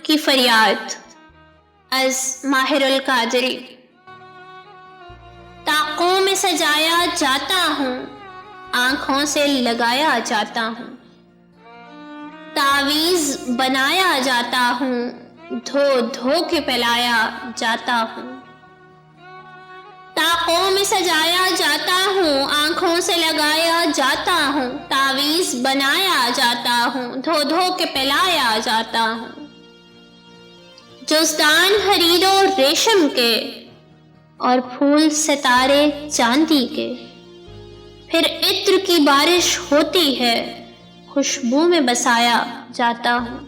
کی فریاد از ماہر القادری۔ طاقوں میں سجایا جاتا ہوں، آنکھوں سے لگایا جاتا ہوں، تعویذ بنایا جاتا ہوں، دھو دھو کے پلایا جاتا ہوں۔ طاقوں میں سجایا جاتا ہوں، آنکھوں سے لگایا جاتا ہوں، تعویذ بنایا جاتا ہوں، دھو دھو کے پلایا جاتا ہوں۔ جزدان حریر و ریشم کے اور پھول ستارے چاندی کے، پھر عطر کی بارش ہوتی ہے، خوشبو میں بسایا جاتا ہوں۔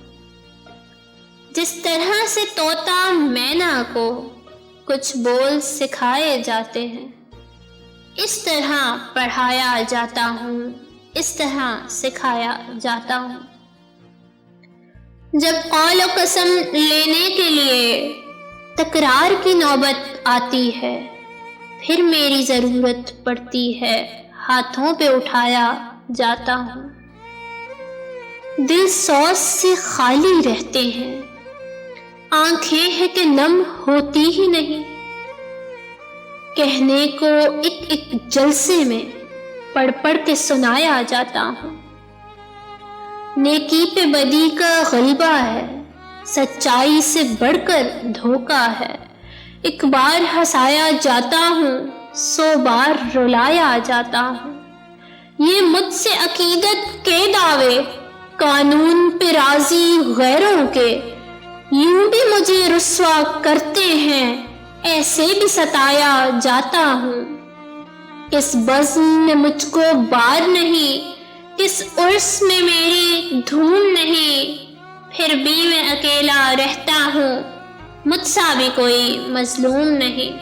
جس طرح سے طوطا مینا کو کچھ بول سکھائے جاتے ہیں، اس طرح پڑھایا جاتا ہوں، اس طرح سکھایا جاتا ہوں۔ جب قول و قسم لینے کے لیے تکرار کی نوبت آتی ہے، پھر میری ضرورت پڑتی ہے، ہاتھوں پہ اٹھایا جاتا ہوں۔ دل سوز سے خالی رہتے ہیں، آنکھیں ہیں کہ نم ہوتی ہی نہیں، کہنے کو ایک ایک جلسے میں پڑھ پڑھ کے سنایا جاتا ہوں۔ نیکی پہ بدی کا غلبہ ہے، سچائی سے بڑھ کر دھوکا ہے، ایک بار ہنسایا جاتا ہوں، 100 بار رلایا جاتا ہوں۔ یہ مجھ سے عقیدت کے دعوے، قانون پہ راضی غیروں کے، یوں بھی مجھے رسوا کرتے ہیں، ایسے بھی ستایا جاتا ہوں۔ کس بزم میں مجھ کو بار نہیں، کس عرس میں میری دھوم نہیں، پھر بھی میں اکیلا رہتا ہوں، مجھ سا بھی کوئی مظلوم نہیں۔